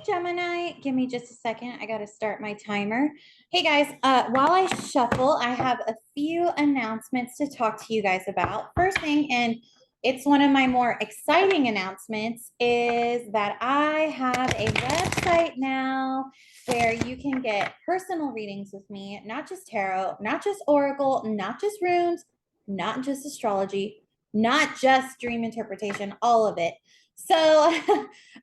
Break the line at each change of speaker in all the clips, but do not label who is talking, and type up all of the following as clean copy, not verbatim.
Gemini, give me just a second. I got to start my timer. Hey guys, while I shuffle, I have a few announcements to talk to you guys about. First thing, and it's one of my more exciting announcements, is that I have a website now where you can get personal readings with me, not just tarot, not just oracle, not just runes, not just astrology, not just dream interpretation, all of it. So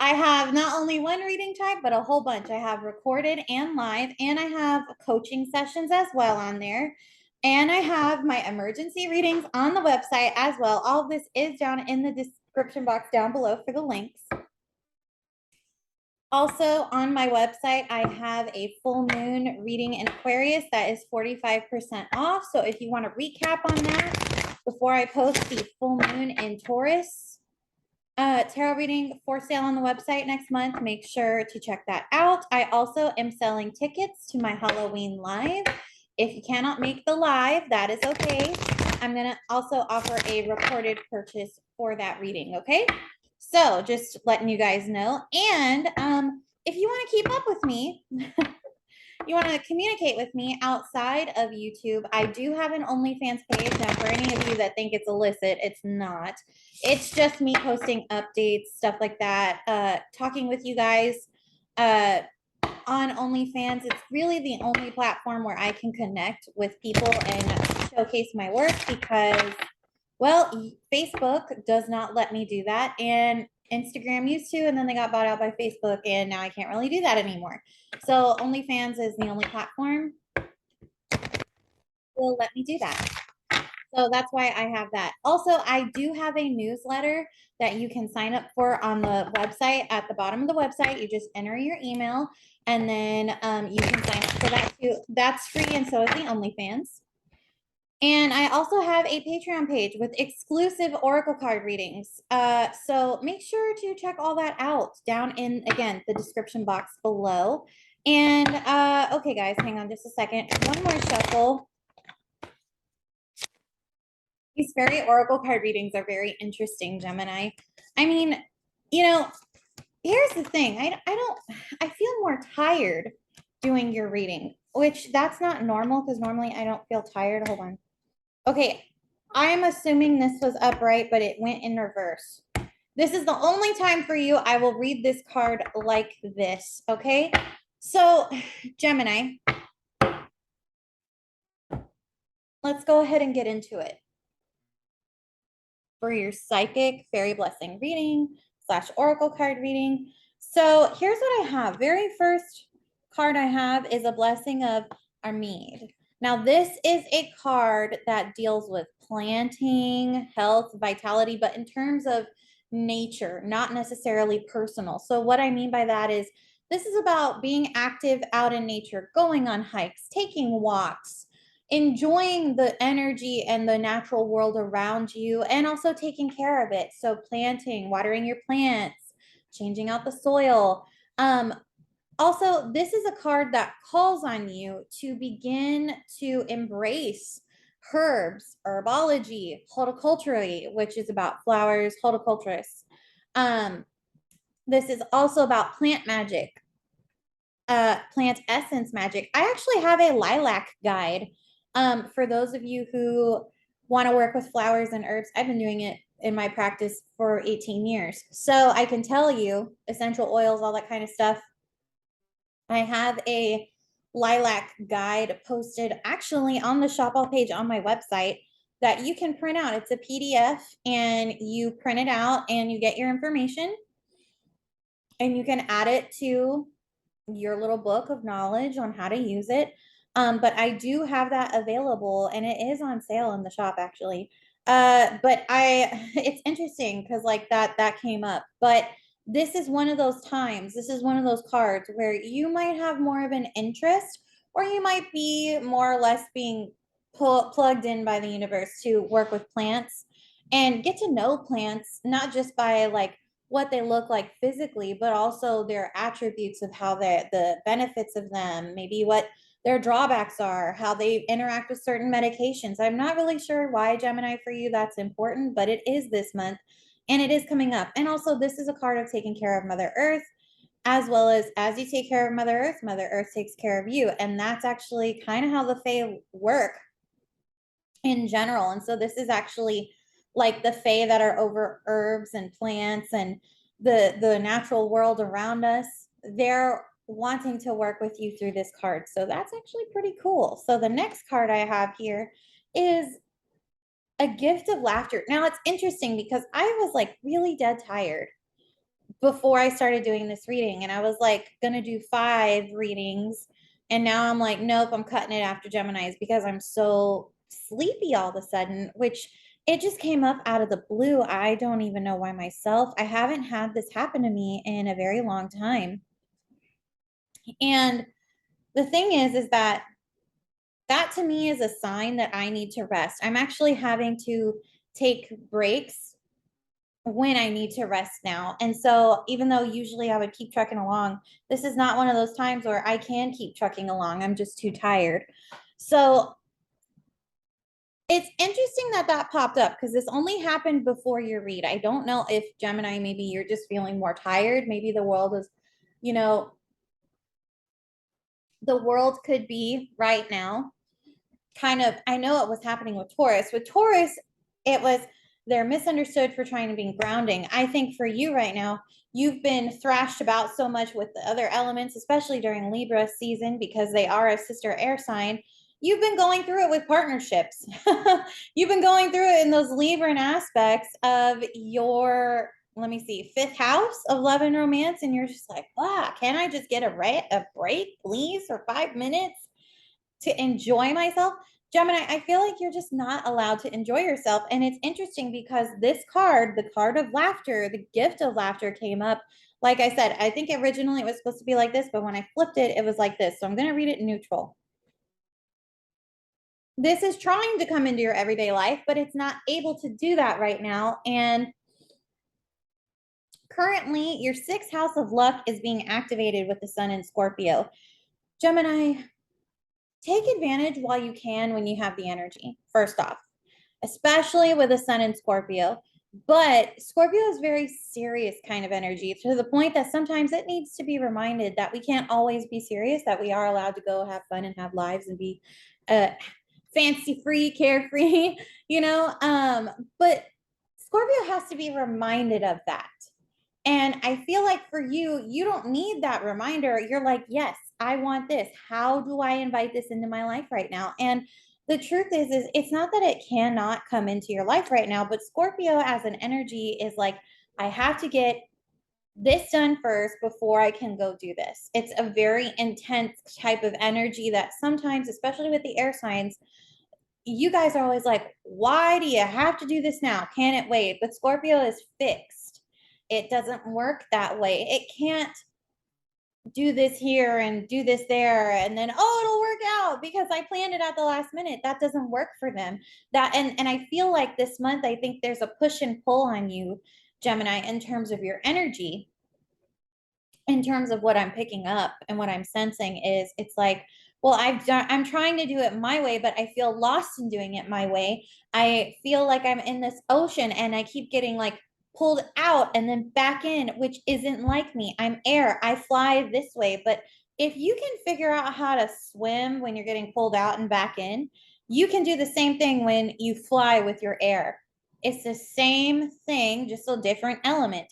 I have not only one reading type, but a whole bunch. I have recorded and live, and I have coaching sessions as well on there. And I have my emergency readings on the website as well. All of this is down in the description box down below for the links. Also on my website, I have a full moon reading in Aquarius that is 45% off. So if you want to recap on that before I post the full moon in Taurus tarot reading for sale on the website next month, make sure to check that out. I also am selling tickets to my Halloween live. If you cannot make the live, that is okay. I'm going to also offer a recorded purchase for that reading, okay? So just letting you guys know. And if you want to keep up with me, you want to communicate with me outside of YouTube, I do have an OnlyFans page. Now, for any of you that think it's illicit, it's not. It's just me posting updates, stuff like that, talking with you guys on OnlyFans. It's really the only platform where I can connect with people and showcase my work because, well, Facebook does not let me do that. And Instagram used to, and then they got bought out by Facebook, and now I can't really do that anymore. So OnlyFans is the only platform will let me do that. So that's why I have that. Also, I do have a newsletter that you can sign up for on the website. At the bottom of the website, you just enter your email, and then you can sign up for that too. That's free, and so is the OnlyFans. And I also have a Patreon page with exclusive oracle card readings. So make sure to check all that out down in, again, the description box below. And okay, guys, hang on just a second. One more shuffle. These fairy oracle card readings are very interesting, Gemini. I mean, here's the thing. I feel more tired doing your reading, which that's not normal because normally I don't feel tired. Hold on. Okay, I'm assuming this was upright, but it went in reverse. This is the only time for you I will read this card like this, okay? So, Gemini, let's go ahead and get into it. For your psychic fairy blessing reading / oracle card reading. So here's what I have. Very first card I have is a blessing of Armide. Now, this is a card that deals with planting, health, vitality, but in terms of nature, not necessarily personal. So what I mean by that is this is about being active out in nature, going on hikes, taking walks, enjoying the energy and the natural world around you, and also taking care of it. So planting, watering your plants, changing out the soil. Also, this is a card that calls on you to begin to embrace herbs, herbology, horticulture, which is about flowers, horticulturist. This is also about plant magic, plant essence magic. I actually have a lilac guide for those of you who want to work with flowers and herbs. I've been doing it in my practice for 18 years. So I can tell you essential oils, all that kind of stuff. I have a lilac guide posted actually on the shop all page on my website that you can print out. It's a PDF and you print it out and you get your information and you can add it to your little book of knowledge on how to use it. But I do have that available and it is on sale in the shop actually. But it's interesting because like that came up, but this is one of those times, this is one of those cards where you might have more of an interest or you might be more or less being plugged in by the universe to work with plants and get to know plants, not just by like what they look like physically, but also their attributes of how the benefits of them, maybe what their drawbacks are, how they interact with certain medications. I'm not really sure why, Gemini, for you that's important, but it is this month and it is coming up. And also this is a card of taking care of Mother Earth, as well as you take care of Mother Earth takes care of you. And that's actually kind of how the Fae work in general. And so this is actually like the Fae that are over herbs and plants and the natural world around us. They're wanting to work with you through this card. So that's actually pretty cool. So the next card I have here is a gift of laughter. Now it's interesting because I was like really dead tired before I started doing this reading, and I was like gonna do 5 readings, and now I'm like, nope, I'm cutting it after Gemini's because I'm so sleepy all of a sudden, which it just came up out of the blue. I don't even know why myself. I haven't had this happen to me in a very long time. And the thing is that to me is a sign that I need to rest. I'm actually having to take breaks when I need to rest now. And so even though usually I would keep trucking along, this is not one of those times where I can keep trucking along. I'm just too tired. So it's interesting that that popped up because this only happened before your read. I don't know if Gemini, maybe you're just feeling more tired. Maybe the world is, you know, the world could be right now kind of, I know it was happening with Taurus. With Taurus, it was they're misunderstood for trying to be grounding. I think for you right now, you've been thrashed about so much with the other elements, especially during Libra season, because they are a sister air sign. You've been going through it with partnerships. You've been going through it in those Libran aspects of your, let me see, 5th house of love and romance. And you're just like, wow, can I just get a break, please, for 5 minutes to enjoy myself? Gemini, I feel like you're just not allowed to enjoy yourself. And it's interesting because this card, the card of laughter, the gift of laughter, came up. Like I said, I think originally it was supposed to be like this, but when I flipped it, it was like this. So I'm going to read it in neutral. This is trying to come into your everyday life, but it's not able to do that right now. And currently, your 6th house of luck is being activated with the sun in Scorpio. Gemini, take advantage while you can when you have the energy, first off, especially with the sun in Scorpio. But Scorpio is very serious kind of energy to the point that sometimes it needs to be reminded that we can't always be serious, that we are allowed to go have fun and have lives and be fancy free, carefree, you know. But Scorpio has to be reminded of that. And I feel like for you, you don't need that reminder. You're like, yes, I want this. How do I invite this into my life right now? And the truth is it's not that it cannot come into your life right now, but Scorpio as an energy is like, I have to get this done first before I can go do this. It's a very intense type of energy that sometimes, especially with the air signs, you guys are always like, why do you have to do this now? Can it wait? But Scorpio is fixed. It doesn't work that way. It can't do this here and do this there and then, oh, it'll work out because I planned it at the last minute. That doesn't work for them. That and I feel like this month, I think there's a push and pull on you, Gemini, in terms of your energy. In terms of what I'm picking up and what I'm sensing is it's like, well, I'm trying to do it my way, but I feel lost in doing it my way. I feel like I'm in this ocean and I keep getting like pulled out and then back in, which isn't like me. I'm air. I fly this way. But if you can figure out how to swim when you're getting pulled out and back in, you can do the same thing when you fly with your air. It's the same thing, just a different element.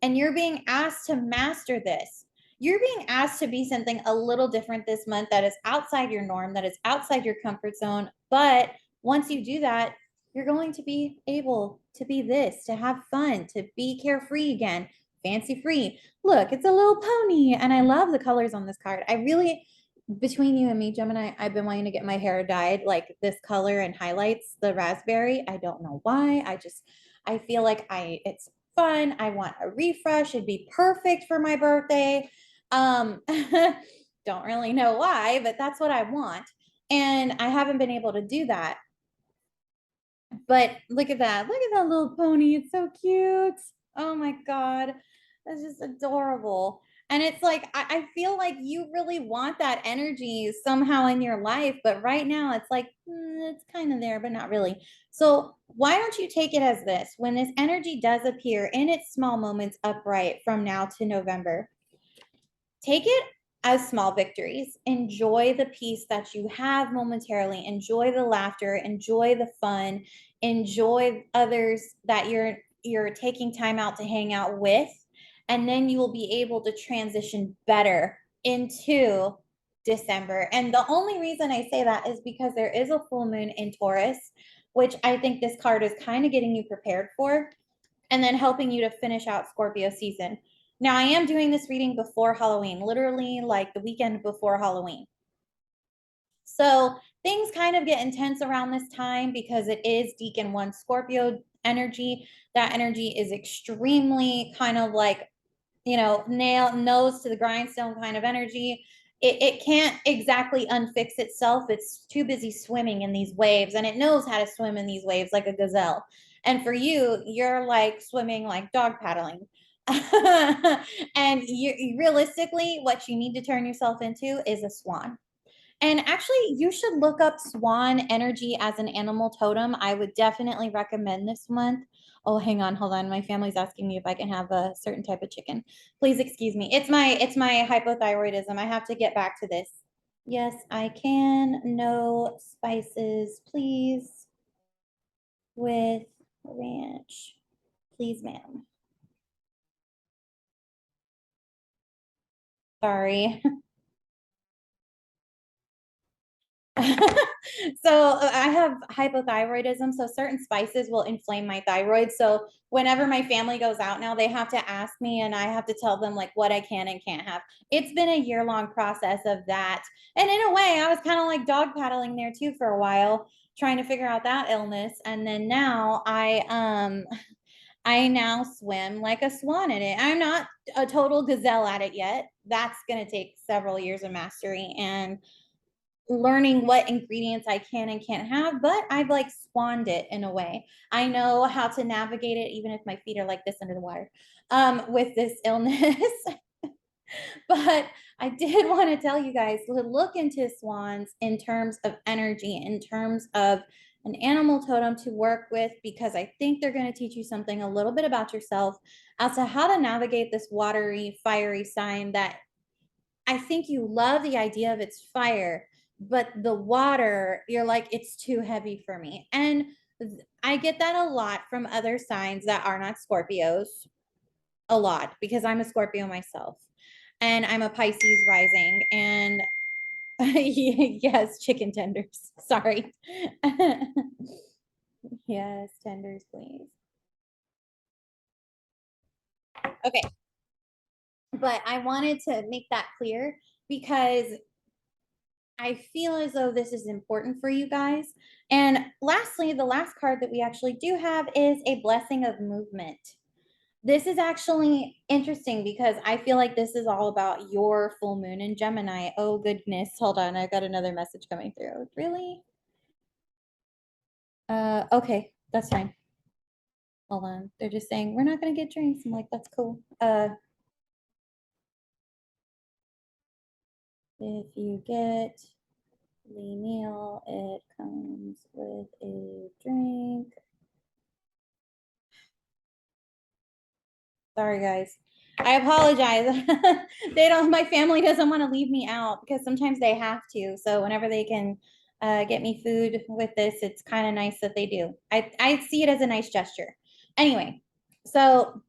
And you're being asked to master this. You're being asked to be something a little different this month that is outside your norm, that is outside your comfort zone. But once you do that, you're going to be able to be this, to have fun, to be carefree again, fancy free. Look, it's a little pony. And I love the colors on this card. I really, between you and me, Gemini, I've been wanting to get my hair dyed like this color and highlights, the raspberry. I don't know why. I feel like it's fun. I want a refresh. It'd be perfect for my birthday. Don't really know why, but that's what I want. And I haven't been able to do that. But look at that. Look at that little pony. It's so cute. Oh my God. That's just adorable. And it's like, I feel like you really want that energy somehow in your life. But right now, it's like, it's kind of there, but not really. So why don't you take it as this? When this energy does appear in its small moments upright from now to November, take it as small victories. Enjoy the peace that you have momentarily. Enjoy the laughter. Enjoy the fun. Enjoy others that you're taking time out to hang out with, and then you will be able to transition better into December. And the only reason I say that is because there is a full moon in Taurus, which I think this card is kind of getting you prepared for, and then helping you to finish out Scorpio season. Now, I am doing this reading before Halloween, literally like the weekend before Halloween. So things kind of get intense around this time because it is Deacon 1 Scorpio energy. That energy is extremely kind of like, nose to the grindstone kind of energy. It can't exactly unfix itself. It's too busy swimming in these waves, and it knows how to swim in these waves like a gazelle. And for you, you're like swimming like dog paddling. And realistically, what you need to turn yourself into is a swan. And actually, you should look up swan energy as an animal totem. I would definitely recommend this month. Oh, hang on, hold on. My family's asking me if I can have a certain type of chicken. Please excuse me. It's my hypothyroidism. I have to get back to this. Yes, I can. No spices, please. With ranch. Please, ma'am. Sorry. So I have hypothyroidism, so certain spices will inflame my thyroid. So whenever my family goes out now, they have to ask me, and I have to tell them like what I can and can't have. It's been a year-long process of that. And in a way, I was kind of like dog paddling there too for a while, trying to figure out that illness. And then now I now swim like a swan in it. I'm not a total gazelle at it yet. That's going to take several years of mastery and learning what ingredients I can and can't have, but I've like swanned it in a way. I know how to navigate it, even if my feet are like this under the water, with this illness. But I did want to tell you guys to look into swans in terms of energy, in terms of an animal totem to work with, because I think they're going to teach you something a little bit about yourself as to how to navigate this watery, fiery sign that I think you love the idea of its fire, but the water, you're like, it's too heavy for me. And I get that a lot from other signs that are not Scorpios, a lot, because I'm a Scorpio myself. And I'm a Pisces rising. And yes, chicken tenders. Sorry. Yes, tenders, please. Okay. But I wanted to make that clear because I feel as though this is important for you guys. And lastly, the last card that we actually do have is a blessing of movement. This is actually interesting because I feel like this is all about your full moon in Gemini. Oh, goodness. Hold on. I got another message coming through. Really? Okay. That's fine. Hold on. They're just saying, we're not going to get drinks. I'm like, that's cool. If you get the meal, it comes with a drink. Sorry, guys. I apologize. My family doesn't want to leave me out because sometimes they have to. So whenever they can get me food with this, it's kind of nice that they do. I see it as a nice gesture. Anyway, so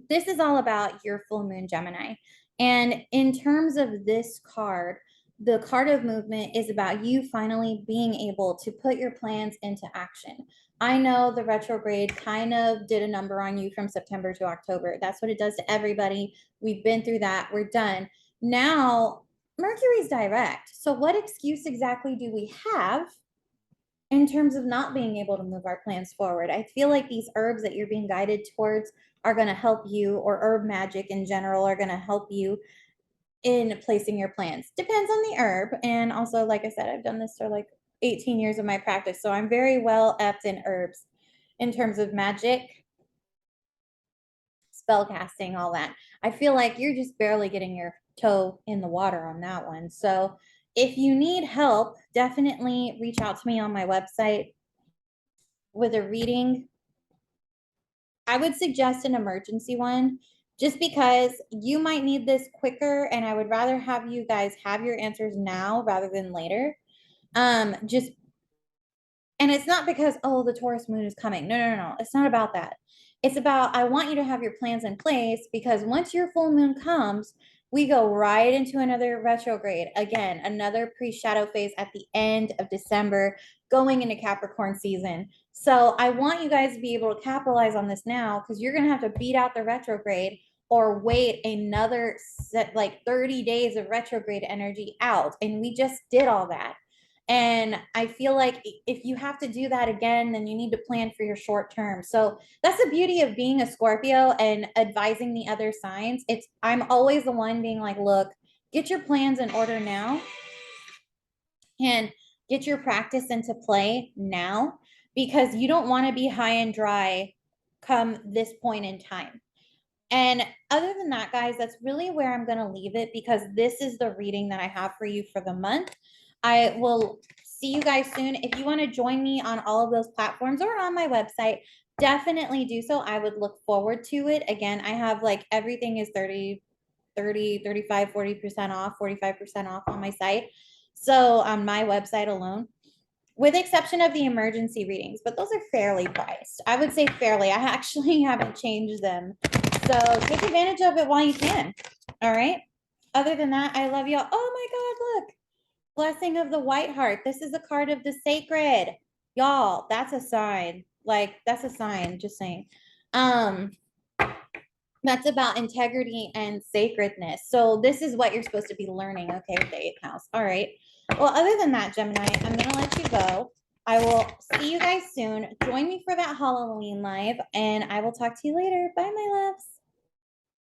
this is all about your full moon Gemini. And in terms of this card, the card of movement is about you finally being able to put your plans into action. I know the retrograde kind of did a number on you from September to October. That's what it does to everybody. We've been through that. We're done. Now, Mercury's direct. So, what excuse exactly do we have in terms of not being able to move our plans forward? I feel like these herbs that you're being guided towards are going to help you, or herb magic in general are going to help you in placing your plans. Depends on the herb. And also, like I said, I've done this for like 18 years of my practice. So I'm very well apt in herbs in terms of magic, spell casting, all that. I feel like you're just barely getting your toe in the water on that one. So if you need help, definitely reach out to me on my website with a reading. I would suggest an emergency one just because you might need this quicker, and I would rather have you guys have your answers now rather than later. Just and it's not because, oh, the Taurus moon is coming. No, no, no, no. It's not about that. It's about, I want you to have your plans in place because once your full moon comes, we go right into another retrograde. Again, another pre-shadow phase at the end of December, going into Capricorn season. So I want you guys to be able to capitalize on this now because you're going to have to beat out the retrograde or wait another like 30 days of retrograde energy out. And we just did all that. And I feel like if you have to do that again, then you need to plan for your short term. So that's the beauty of being a Scorpio and advising the other signs. I'm always the one being like, look, get your plans in order now and get your practice into play now because you don't want to be high and dry come this point in time. And other than that, guys, that's really where I'm going to leave it because this is the reading that I have for you for the month. I will see you guys soon. If you want to join me on all of those platforms or on my website, definitely do so. I would look forward to it. Again, I have like everything is 30, 30, 35, 40% off, 45% off on my site. So on my website alone, with the exception of the emergency readings, but those are fairly priced. I would say fairly. I actually haven't changed them. So take advantage of it while you can. All right. Other than that, I love y'all. Oh my God, look. Blessing of the White Heart. This is a card of the sacred. Y'all, that's a sign. Like, that's a sign, just saying. That's about integrity and sacredness. So this is what you're supposed to be learning, okay, with the 8th house. All right. Well, other than that, Gemini, I'm going to let you go. I will see you guys soon. Join me for that Halloween live, and I will talk to you later. Bye, my love.